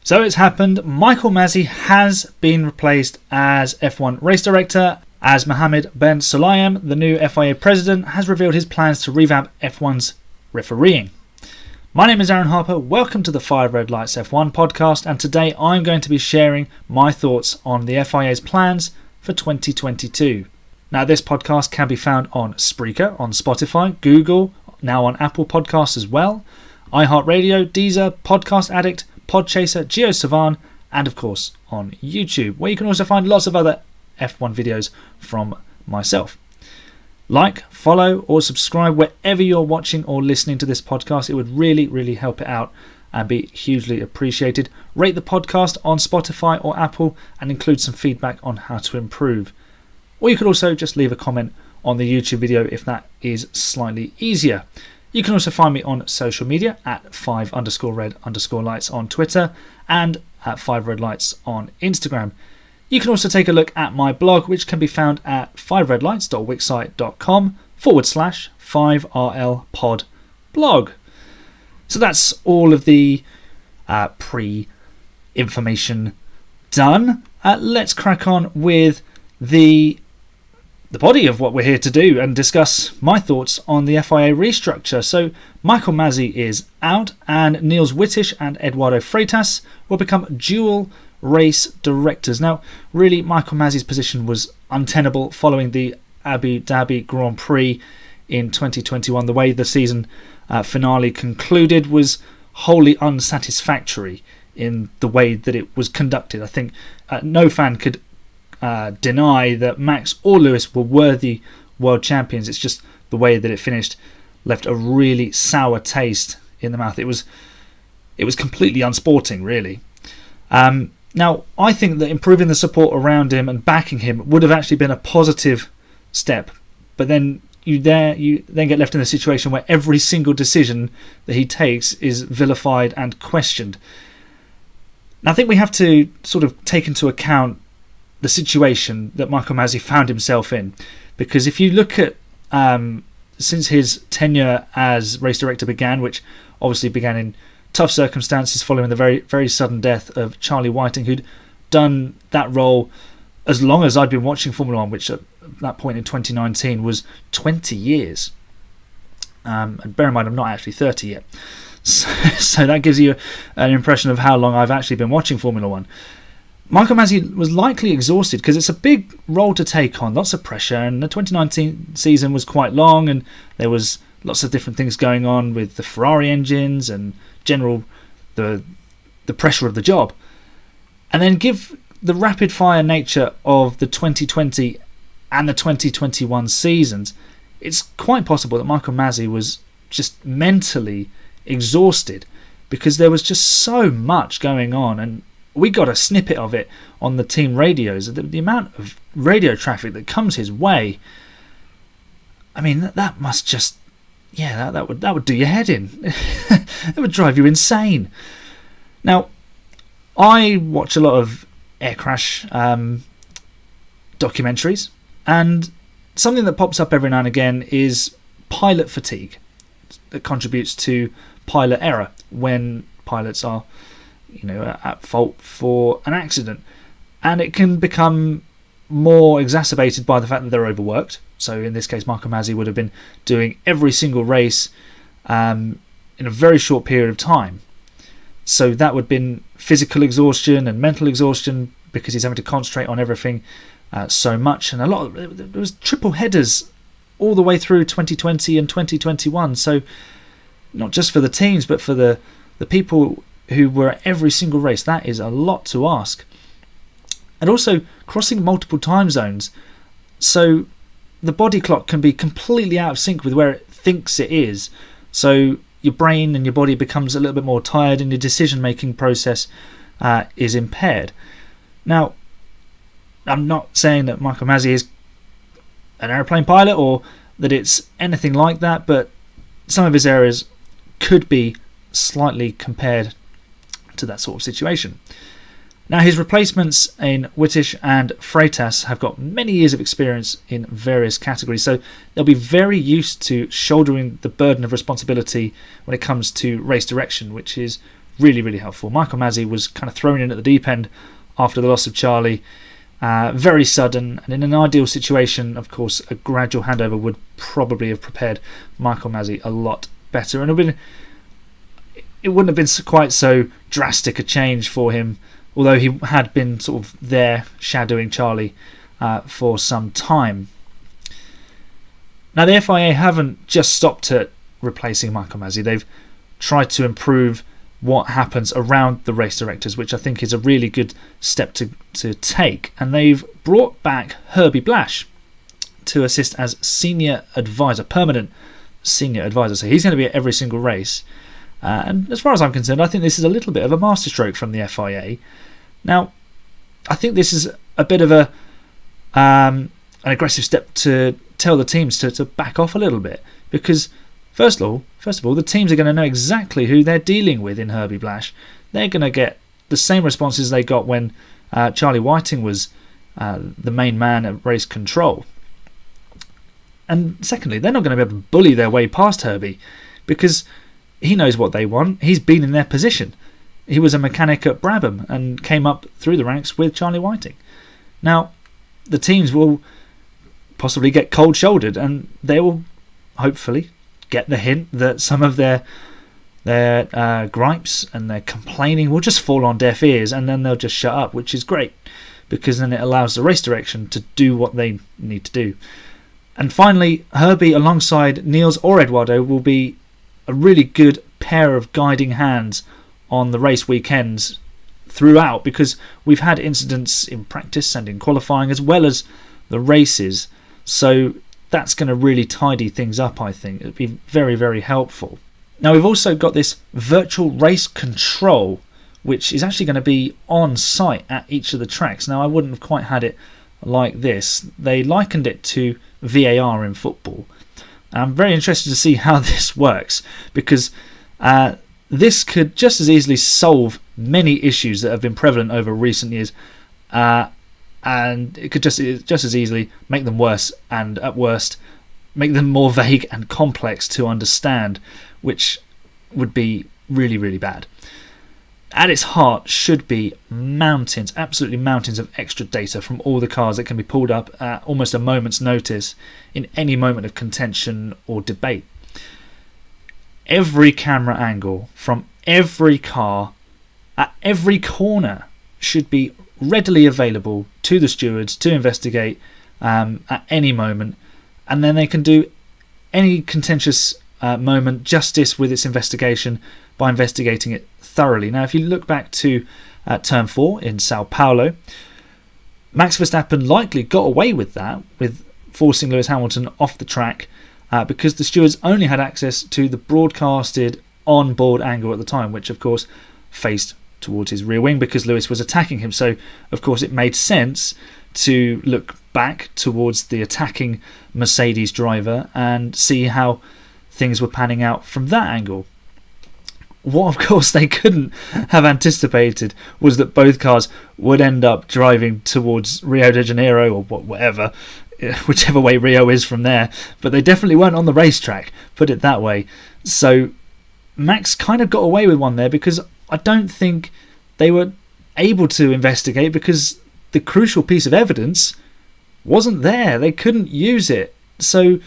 So it's happened. Michael Masi has been replaced as F1 race director, as Mohammed Ben Sulayem, the new FIA president, has revealed his plans to revamp F1's refereeing. My name is Aaron Harper. Welcome to the 5 Red Lights F1 podcast, and today I'm going to be sharing my thoughts on the FIA's plans for 2022. Now, this podcast can be found on Spreaker, on Spotify, Google, now on Apple Podcasts as well, iHeart Radio, Deezer, Podcast Addict, Podchaser, JioSaavn, and of course on YouTube, where you can also find lots of other F1 videos from myself. Like, follow or subscribe wherever you're watching or listening to this podcast. It would really help it out and be hugely appreciated. Rate the podcast on Spotify or Apple and include some feedback on how to improve. Or you could also just leave a comment on the YouTube video if that is slightly easier. You can also find me on social media at 5_red_lights on Twitter and at 5redlights on Instagram. You can also take a look at my blog, which can be found at 5redlights.wixsite.com/5rlpodblog. So that's all of the pre-information done. Let's crack on with the body of what we're here to do and discuss my thoughts on the FIA restructure. So Michael Masi is out, and Niels Wittich and Eduardo Freitas will become dual race directors. Now, really, Michael Masi's position was untenable following the Abu Dhabi Grand Prix in 2021. The way the season finale concluded was wholly unsatisfactory in the way that it was conducted. I think no fan could deny that Max or Lewis were worthy world champions. It's just the way that it finished left a really sour taste in the mouth. It was completely unsporting, really. Now, I think that improving the support around him and backing him would have actually been a positive step, but then you then get left in a situation where every single decision that he takes is vilified and questioned. And I think we have to sort of take into account the situation that Michael Masi found himself in, because if you look at since his tenure as race director began, which obviously began in tough circumstances following the very sudden death of Charlie Whiting, who'd done that role as long as I'd been watching Formula 1, which at that point in 2019 was 20 years. And bear in mind, I'm not actually 30 yet. So that gives you an impression of how long I've actually been watching Formula 1. Michael Masi was likely exhausted because it's a big role to take on, lots of pressure, and the 2019 season was quite long, and there was lots of different things going on with the Ferrari engines and general the pressure of the job. And then give the rapid fire nature of the 2020 and the 2021 seasons, it's quite possible that Michael Masi was just mentally exhausted because there was just so much going on, and we got a snippet of it on the team radios. The amount of radio traffic that comes his way, I mean, that must just, that would do your head in. It would drive you insane. Now, I watch a lot of air crash documentaries, and something that pops up every now and again is pilot fatigue that contributes to pilot error when pilots are at fault for an accident, and it can become more exacerbated by the fact that they're overworked. So in this case, Michael Masi would have been doing every single race in a very short period of time. So that would have been physical exhaustion and mental exhaustion because he's having to concentrate on everything so much. And there was triple headers all the way through 2020 and 2021. So not just for the teams, but for the people who were at every single race. That is a lot to ask. And also crossing multiple time zones, so the body clock can be completely out of sync with where it thinks it is. So your brain and your body becomes a little bit more tired, and your decision making process is impaired. Now, I'm not saying that Michael Masi is an aeroplane pilot or that it's anything like that, but some of his errors could be slightly compared to that sort of situation. Now, his replacements in Wittich and Freitas have got many years of experience in various categories, so they'll be very used to shouldering the burden of responsibility when it comes to race direction, which is really, really helpful. Michael Masi was kind of thrown in at the deep end after the loss of Charlie. Very sudden, and in an ideal situation, of course, a gradual handover would probably have prepared Michael Masi a lot better, and it wouldn't have been quite so drastic a change for him, although he had been sort of there shadowing Charlie for some time. Now, the FIA haven't just stopped at replacing Michael Masi. They've tried to improve what happens around the race directors, which I think is a really good step to take. And they've brought back Herbie Blash to assist as senior advisor, permanent senior advisor. So he's going to be at every single race. And as far as I'm concerned, I think this is a little bit of a masterstroke from the FIA. Now, I think this is a bit of an aggressive step to tell the teams to back off a little bit, because First of all, the teams are going to know exactly who they're dealing with in Herbie Blash. They're going to get the same responses they got when Charlie Whiting was the main man at race control. And secondly, they're not going to be able to bully their way past Herbie, because he knows what they want. He's been in their position. He was a mechanic at Brabham and came up through the ranks with Charlie Whiting. Now, the teams will possibly get cold-shouldered, and they will hopefully get the hint that some of their gripes and their complaining will just fall on deaf ears, and then they'll just shut up, which is great, because then it allows the race direction to do what they need to do. And finally, Herbie alongside Niels or Eduardo will be a really good pair of guiding hands on the race weekends throughout, because we've had incidents in practice and in qualifying as well as the races, so that's going to really tidy things up. I think it'd be very, very helpful. Now, we've also got this virtual race control, which is actually going to be on site at each of the tracks. Now, I wouldn't have quite had it like this. They likened it to VAR in football. I'm very interested to see how this works, because this could just as easily solve many issues that have been prevalent over recent years, and it could just as easily make them worse, and at worst make them more vague and complex to understand, which would be really, really bad. At its heart should be mountains, absolutely mountains of extra data from all the cars that can be pulled up at almost a moment's notice in any moment of contention or debate. Every camera angle from every car at every corner should be readily available to the stewards to investigate at any moment, and then they can do any contentious moment justice with its investigation by investigating it thoroughly. Now, if you look back to Turn 4 in Sao Paulo, Max Verstappen likely got away with that, with forcing Lewis Hamilton off the track, because the stewards only had access to the broadcasted on-board angle at the time, which of course faced towards his rear wing because Lewis was attacking him. So of course it made sense to look back towards the attacking Mercedes driver and see how things were panning out from that angle. What of course they couldn't have anticipated was that both cars would end up driving towards Rio de Janeiro, or whatever, whichever way Rio is from there, but they definitely weren't on the racetrack, put it that way. So Max kind of got away with one there, because I don't think they were able to investigate, because the crucial piece of evidence wasn't there. They couldn't use it. So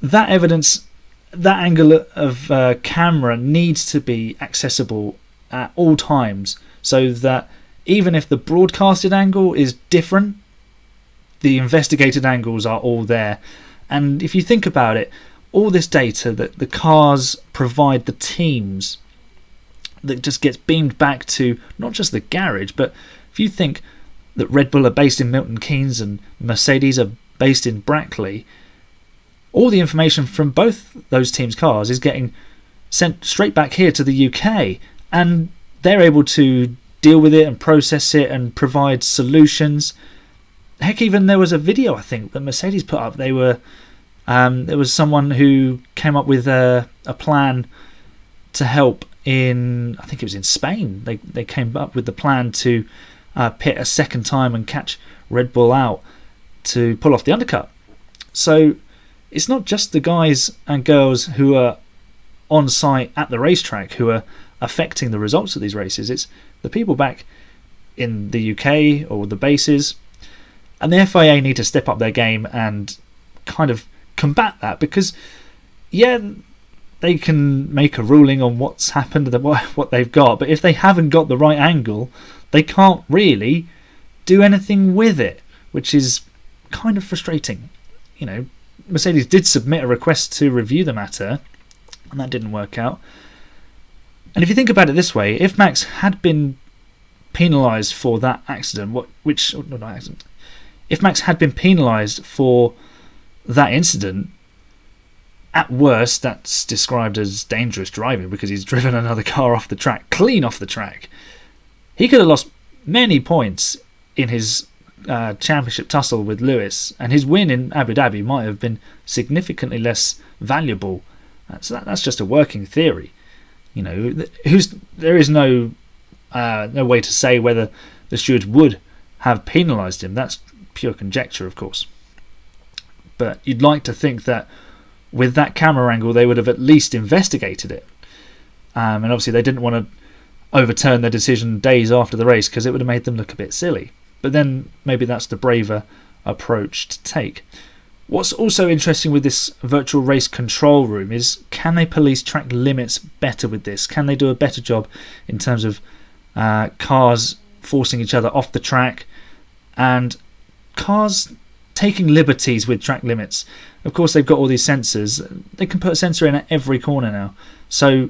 that evidence, that angle of camera needs to be accessible at all times, so that even if the broadcasted angle is different, the investigated angles are all there. And if you think about it, all this data that the cars provide the teams, that just gets beamed back to not just the garage, but if you think that Red Bull are based in Milton Keynes and Mercedes are based in Brackley, all the information from both those teams' cars is getting sent straight back here to the UK, and they're able to deal with it and process it and provide solutions. Heck, even there was a video I think that Mercedes put up. There was someone who came up with a plan to help in, I think it was in Spain. They came up with the plan to pit a second time and catch Red Bull out to pull off the undercut. So it's not just the guys and girls who are on site at the racetrack who are affecting the results of these races. It's the people back in the UK or the bases, and the FIA need to step up their game and kind of combat that, because they can make a ruling on what's happened, what they've got, but if they haven't got the right angle, they can't really do anything with it, which is kind of frustrating. Mercedes did submit a request to review the matter, and that didn't work out. And if you think about it this way, if Max had been penalised for that accident, if Max had been penalised for that incident, at worst that's described as dangerous driving because he's driven another car off the track, clean off the track. He could have lost many points in his championship tussle with Lewis, and his win in Abu Dhabi might have been significantly less valuable. So that's just a working theory. There is no way to say whether the stewards would have penalised him. That's pure conjecture, of course. But you'd like to think that with that camera angle they would have at least investigated it. And obviously they didn't want to overturn their decision days after the race because it would have made them look a bit silly. But then maybe that's the braver approach to take. What's also interesting with this virtual race control room is, can they police track limits better with this? Can they do a better job in terms of cars forcing each other off the track and cars taking liberties with track limits? Of course, they've got all these sensors. They can put a sensor in at every corner now. So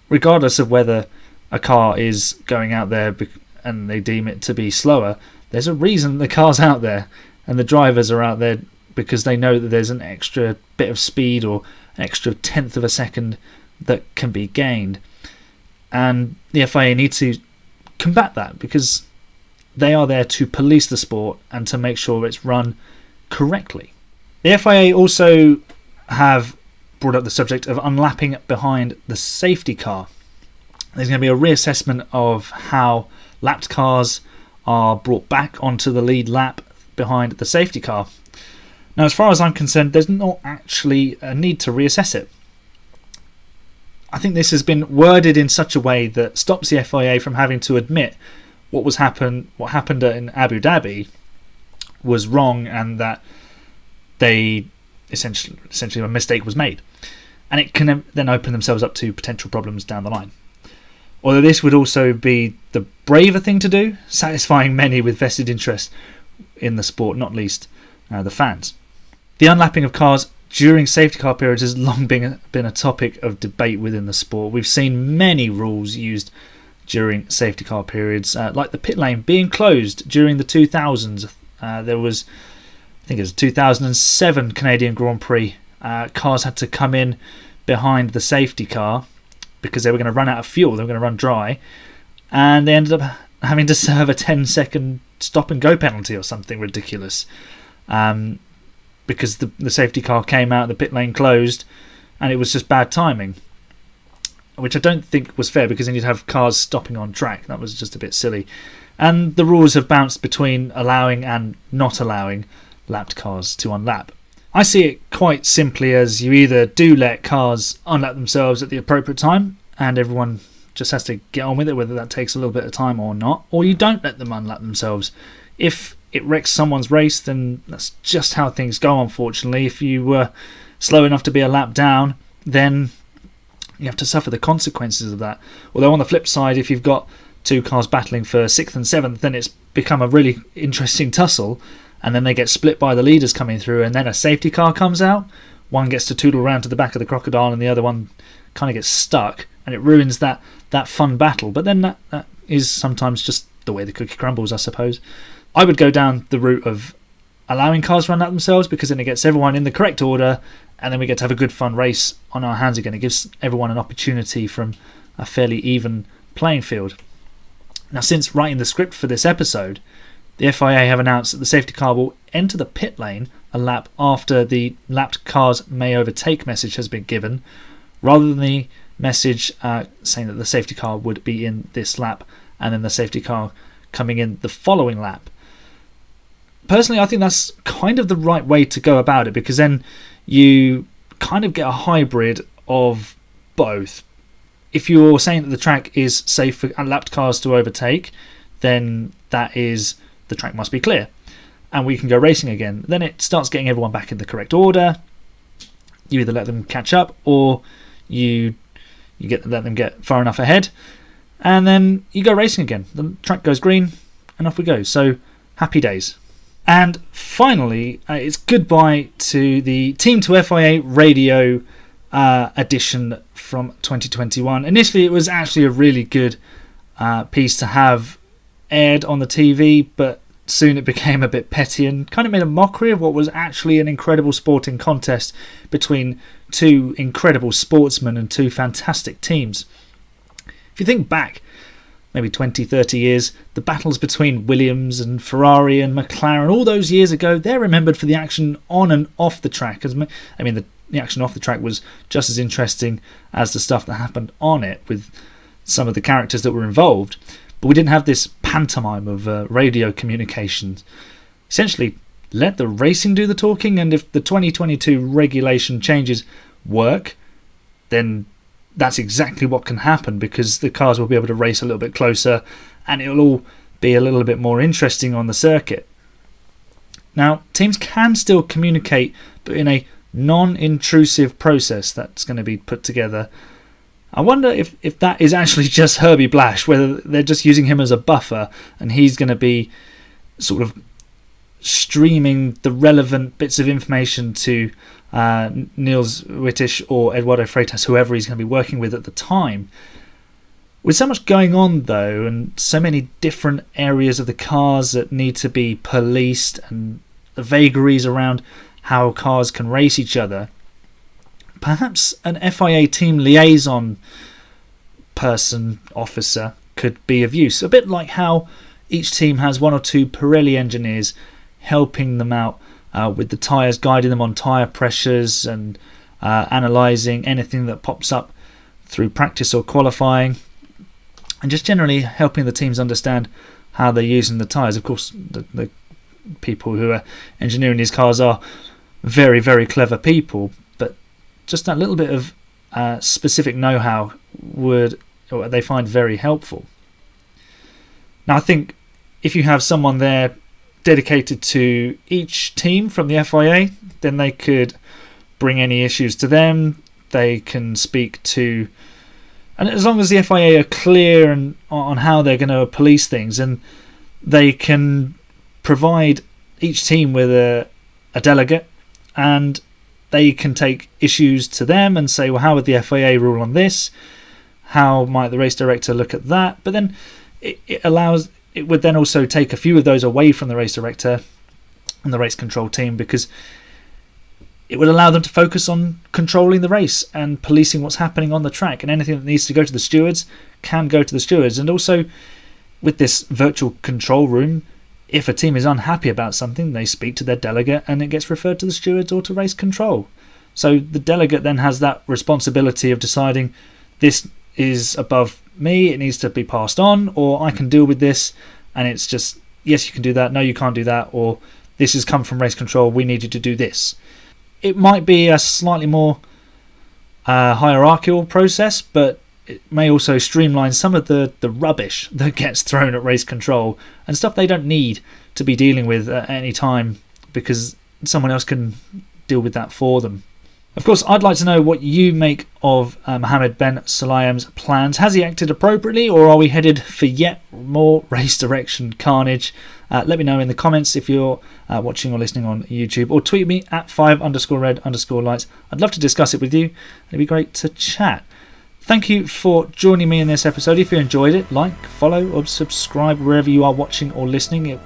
regardless of whether a car is going out there and they deem it to be slower, there's a reason the car's out there and the drivers are out there, because they know that there's an extra bit of speed or an extra tenth of a second that can be gained. And the FIA need to combat that, because they are there to police the sport and to make sure it's run correctly. The FIA also have brought up the subject of unlapping behind the safety car. There's going to be a reassessment of how lapped cars are brought back onto the lead lap behind the safety car. Now, as far as I'm concerned, there's not actually a need to reassess it. I think this has been worded in such a way that stops the FIA from having to admit what happened in Abu Dhabi was wrong, and that they essentially a mistake was made, and it can then open themselves up to potential problems down the line. Although this would also be the braver thing to do, satisfying many with vested interest in the sport, not least the fans. The unlapping of cars during safety car periods has long been a topic of debate within the sport. We've seen many rules used during safety car periods, like the pit lane being closed during the 2000s. There was, I think it was 2007 Canadian Grand Prix. Cars had to come in behind the safety car because they were going to run out of fuel. They were going to run dry, and they ended up having to serve a 10-second stop and go penalty or something ridiculous, because the safety car came out, the pit lane closed, and it was just bad timing, which I don't think was fair, because then you'd have cars stopping on track. That was just a bit silly. And the rules have bounced between allowing and not allowing lapped cars to unlap. I see it quite simply as you either do let cars unlap themselves at the appropriate time, and everyone just has to get on with it, whether that takes a little bit of time or not, or you don't let them unlap themselves. If it wrecks someone's race, then that's just how things go, unfortunately. If you were slow enough to be a lap down, then you have to suffer the consequences of that. Although on the flip side, if you've got two cars battling for 6th and 7th, then it's become a really interesting tussle, and then they get split by the leaders coming through, and then a safety car comes out. One gets to tootle around to the back of the crocodile, and the other one kind of gets stuck, and it ruins that fun battle. But then that is sometimes just the way the cookie crumbles, I suppose. I would go down the route of allowing cars to run out themselves, because then it gets everyone in the correct order, and then we get to have a good fun race on our hands again. It gives everyone an opportunity from a fairly even playing field. Now, since writing the script for this episode, the FIA have announced that the safety car will enter the pit lane a lap after the lapped cars may overtake message has been given, rather than the message saying that the safety car would be in this lap and then the safety car coming in the following lap. Personally, I think that's kind of the right way to go about it, because then you kind of get a hybrid of both. if you're saying that the track is safe for lapped cars to overtake, then that is, the track must be clear and we can go racing again. Then it starts getting everyone back in the correct order. You either let them catch up, or you let them get far enough ahead, and then you go racing again. The track goes green and off we go. So happy days. And finally, it's goodbye to the Team to FIA radio edition from 2021. Initially, it was actually a really good piece to have aired on the TV, but soon it became a bit petty and kind of made a mockery of what was actually an incredible sporting contest between two incredible sportsmen and two fantastic teams. If you think back maybe 20, 30 years, the battles between Williams and Ferrari and McLaren all those years ago, they're remembered for the action on and off the track. I mean, the action off the track was just as interesting as the stuff that happened on it with some of the characters that were involved. But we didn't have this pantomime of radio communications. Essentially, let the racing do the talking, and if the 2022 regulation changes work, then that's exactly what can happen, because the cars will be able to race a little bit closer and it'll all be a little bit more interesting on the circuit. Now, teams can still communicate, but in a non-intrusive process that's going to be put together. I wonder if that is actually just Herbie Blash, whether they're just using him as a buffer and he's going to be sort of streaming the relevant bits of information to Niels Wittich or Eduardo Freitas, whoever he's going to be working with at the time. With so much going on though, and so many different areas of the cars that need to be policed, and the vagaries around how cars can race each other, perhaps an FIA team liaison officer could be of use. A bit like how each team has one or two Pirelli engineers helping them out with the tyres, guiding them on tyre pressures and analysing anything that pops up through practice or qualifying, and just generally helping the teams understand how they're using the tyres. Of course, the people who are engineering these cars are very, very clever people, but just that little bit of specific know-how they find very helpful. Now, I think if you have someone there dedicated to each team from the FIA, then they could bring any issues to them. They can speak to, and as long as the FIA are clear on how they're going to police things, and they can provide each team with a delegate, and they can take issues to them and say, well, how would the FIA rule on this? How might the race director look at that? But then it would then also take a few of those away from the race director and the race control team, because it would allow them to focus on controlling the race and policing what's happening on the track, and anything that needs to go to the stewards can go to the stewards. And also with this virtual control room, if a team is unhappy about something, they speak to their delegate and it gets referred to the stewards or to race control. So the delegate then has that responsibility of deciding, this is above me, it needs to be passed on, or I can deal with this, and it's just, yes, you can do that, no, you can't do that, or this has come from race control, we need you to do this. It might be a slightly more hierarchical process, but it may also streamline some of the rubbish that gets thrown at race control and stuff they don't need to be dealing with at any time, because someone else can deal with that for them. Of course, I'd like to know what you make of Mohammed Ben Sulayem's plans. Has he acted appropriately, or are we headed for yet more race direction carnage? Let me know in the comments if you're watching or listening on YouTube, or tweet me at 5_red_lights. I'd love to discuss it with you. It'd be great to chat. Thank you for joining me in this episode. If you enjoyed it, like, follow or subscribe wherever you are watching or listening.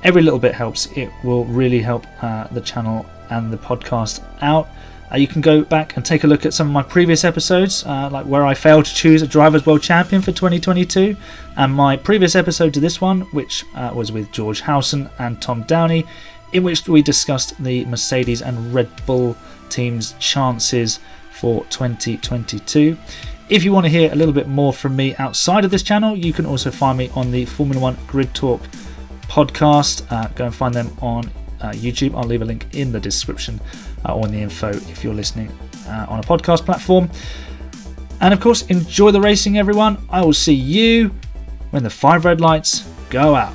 Every little bit helps. It will really help the channel and the podcast out. You can go back and take a look at some of my previous episodes, like where I failed to choose a Drivers' World Champion for 2022, and my previous episode to this one, which was with George Howson and Tom Downey, in which we discussed the Mercedes and Red Bull teams' chances for 2022. If you want to hear a little bit more from me outside of this channel, you can also find me on the Formula One Grid Talk podcast. Go and find them on YouTube. I'll leave a link in the description or in the info if you're listening on a podcast platform. And of course, enjoy the racing, everyone. I will see you when the 5 red lights go out.